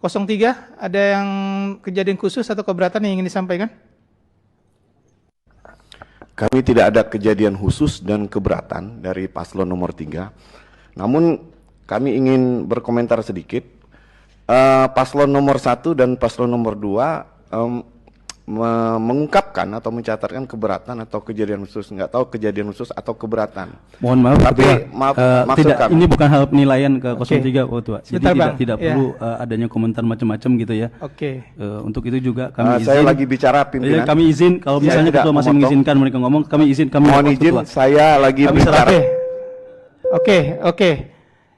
03, ada yang kejadian khusus atau keberatan yang ingin disampaikan? Kami tidak ada kejadian khusus dan keberatan dari paslon nomor 3. Namun kami ingin berkomentar sedikit. Paslon nomor 1 dan paslon nomor 2 mengungkapkan atau mencatatkan keberatan atau kejadian khusus, nggak tahu kejadian khusus atau keberatan. Mohon maaf, tapi maksud tidak, kami, ini bukan hal penilaian ke 03, Ketua. Jadi Sebentar, tidak perlu adanya komentar macam-macam gitu ya. Oke. Untuk itu juga kami izin. saya lagi bicara pimpinan. Kami izin kalau misalnya Ketua masih mengizinkan mereka ngomong, kami izin. Kami mohon izin, Ketua. saya lagi bicara. Oke.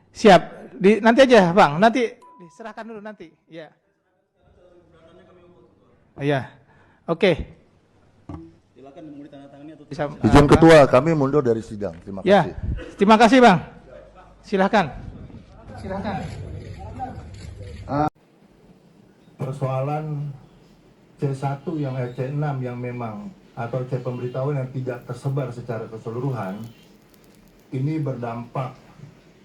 Siap. Nanti aja, Bang. Nanti diserahkan dulu nanti. Ya. Iya. Oke. Silakan mau ditandatangani atau Izin Ketua, kami mundur dari sidang. Terima kasih. Ya. Terima kasih, Bang. Silakan. Persoalan C1 yang C6 yang memang atau C pemberitahuan yang tidak tersebar secara keseluruhan ini berdampak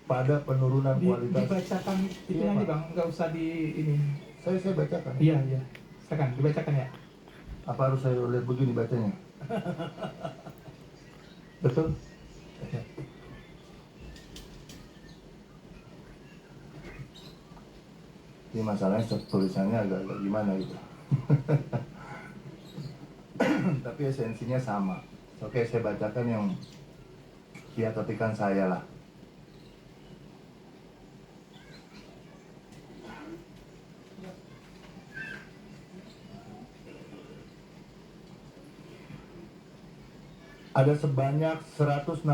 pada penurunan kualitas. Dibacakan itu Iya, nanti, Pak. Bang. Enggak usah di ini. Saya bacakan. Iya. Silakan dibacakan ya. Apa harus saya lihat begini bacanya? Betul? Ini masalahnya tulisannya agak gimana gitu. Tapi esensinya sama. Oke, saya bacakan yang dia ketikan saya lah. Ada sebanyak 167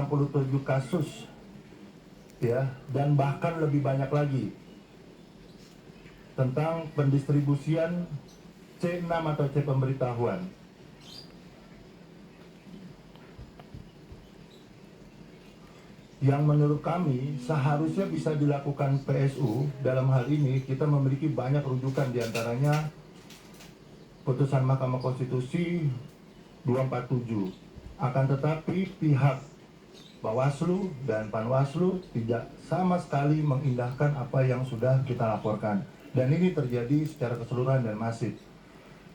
kasus ya, dan bahkan lebih banyak lagi tentang pendistribusian C6 atau C pemberitahuan. Yang menurut kami seharusnya bisa dilakukan PSU. Dalam hal ini kita memiliki banyak rujukan, diantaranya putusan Mahkamah Konstitusi 247. Akan tetapi pihak Bawaslu dan Panwaslu tidak sama sekali mengindahkan apa yang sudah kita laporkan. Dan ini terjadi secara keseluruhan dan masif.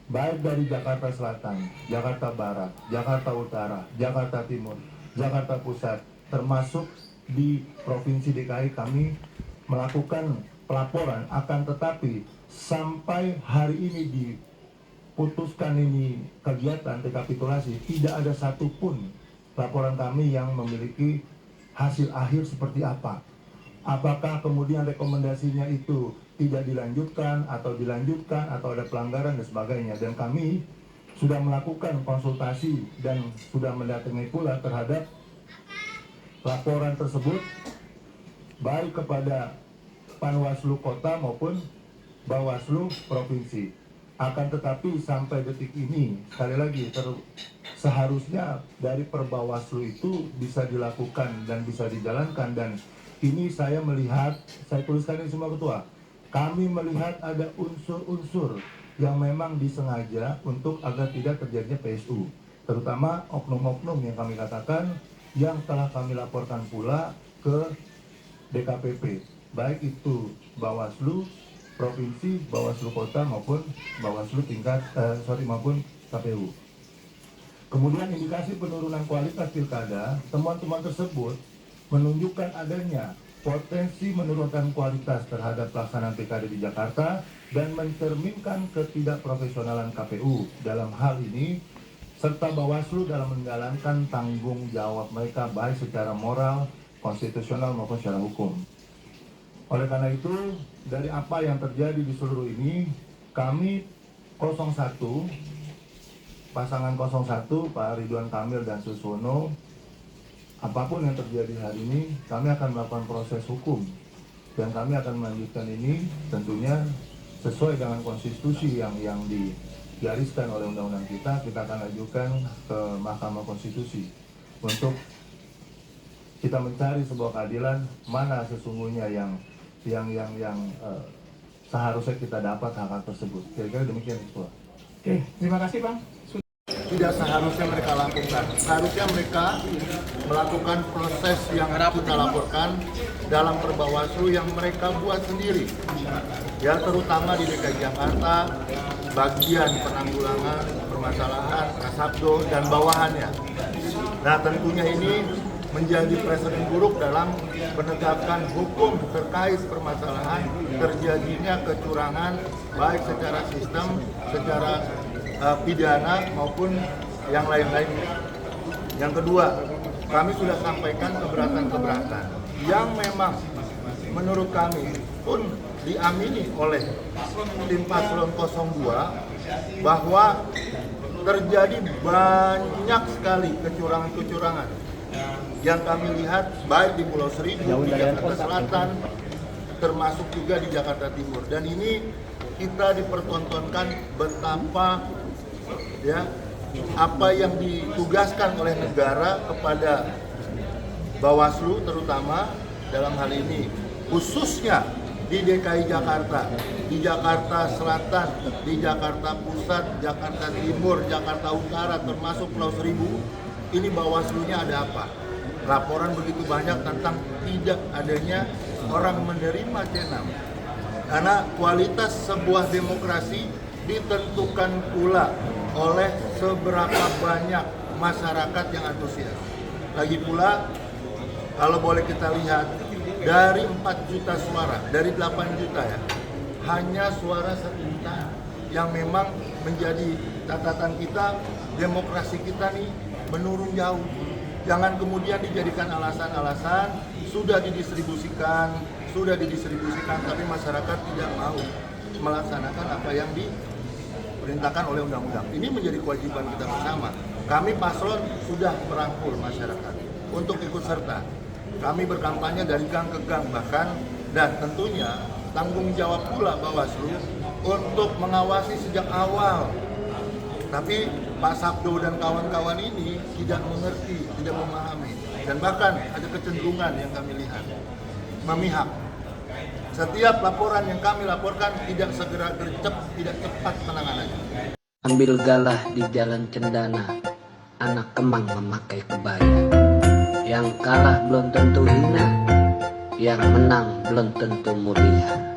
Baik dari Jakarta Selatan, Jakarta Barat, Jakarta Utara, Jakarta Timur, Jakarta Pusat, termasuk di Provinsi DKI kami melakukan pelaporan. Akan tetapi sampai hari ini diputuskan ini kegiatan rekapitulasi, tidak ada satupun laporan kami yang memiliki hasil akhir seperti apa. Apakah kemudian rekomendasinya itu tidak dilanjutkan atau dilanjutkan atau ada pelanggaran dan sebagainya. Dan kami sudah melakukan konsultasi dan sudah mendatangi pula terhadap laporan tersebut baik kepada Panwaslu Kota maupun Bawaslu Provinsi. Akan tetapi sampai detik ini, sekali lagi, seharusnya dari Perbawaslu itu bisa dilakukan dan bisa dijalankan. Dan ini saya melihat, saya tuliskan ini semua Ketua, kami melihat ada unsur-unsur yang memang disengaja untuk agar tidak terjadinya PSU. Terutama oknum-oknum yang kami katakan yang telah kami laporkan pula ke DKPP. Baik itu Bawaslu Provinsi, Bawaslu Kota maupun Bawaslu maupun KPU. Kemudian indikasi penurunan kualitas pilkada, temuan-temuan tersebut menunjukkan adanya potensi menurunkan kualitas terhadap pelaksanaan pilkada di Jakarta dan mencerminkan ketidakprofesionalan KPU dalam hal ini, serta Bawaslu dalam menjalankan tanggung jawab mereka baik secara moral, konstitusional maupun secara hukum. Oleh karena itu, dari apa yang terjadi di seluruh ini, kami 01, pasangan 01, Pak Ridwan Kamil dan Suswono, apapun yang terjadi hari ini, kami akan melakukan proses hukum. Dan kami akan melanjutkan ini tentunya sesuai dengan konstitusi yang digariskan oleh undang-undang kita akan ajukan ke Mahkamah Konstitusi untuk kita mencari sebuah keadilan mana sesungguhnya yang seharusnya kita dapat hak-hak tersebut. Kira-kira demikian, Ketua. Oke, terima kasih, Bang. Tidak seharusnya mereka lakukan. Seharusnya mereka melakukan proses yang kita laporkan dalam Perbawaslu yang mereka buat sendiri. Ya, terutama di DKI Jakarta, bagian penanggulangan permasalahan Kasabdo dan bawahannya. Nah, tentunya ini menjadi presiden buruk dalam penegakan hukum terkait permasalahan terjadinya kecurangan baik secara sistem, secara pidana maupun yang lain-lainnya. Yang kedua, kami sudah sampaikan keberatan-keberatan yang memang menurut kami pun diamini oleh tim Paslon 02 bahwa terjadi banyak sekali kecurangan-kecurangan yang kami lihat baik di Pulau Seribu, di Jakarta Selatan, termasuk juga di Jakarta Timur. Dan ini kita dipertontonkan betapa ya apa yang ditugaskan oleh negara kepada Bawaslu terutama dalam hal ini khususnya di DKI Jakarta, di Jakarta Selatan, di Jakarta Pusat, Jakarta Timur, Jakarta Utara, termasuk Pulau Seribu. Ini Bawaslunya ada apa? Laporan begitu banyak tentang tidak adanya orang menerima C6. Karena kualitas sebuah demokrasi ditentukan pula oleh seberapa banyak masyarakat yang antusias. Lagi pula, kalau boleh kita lihat, dari 4 juta suara, dari 8 juta ya, hanya suara 1 juta yang memang menjadi catatan kita, demokrasi kita nih menurun jauh. Jangan kemudian dijadikan alasan-alasan, sudah didistribusikan, tapi masyarakat tidak mau melaksanakan apa yang diperintahkan oleh undang-undang. Ini menjadi kewajiban kita bersama. Kami paslon sudah merangkul masyarakat untuk ikut serta. Kami berkampanye dari gang ke gang bahkan, dan tentunya tanggung jawab pula Bawaslu untuk mengawasi sejak awal. Tapi Pak Sabdo dan kawan-kawan ini tidak mengerti, tidak memahami, dan bahkan ada kecenderungan yang kami lihat memihak. Setiap laporan yang kami laporkan tidak segera gercep, tidak cepat penanganannya. Ambil galah di jalan Cendana, anak kemang memakai kebaya. Yang kalah belum tentu hina, yang menang belum tentu mulia.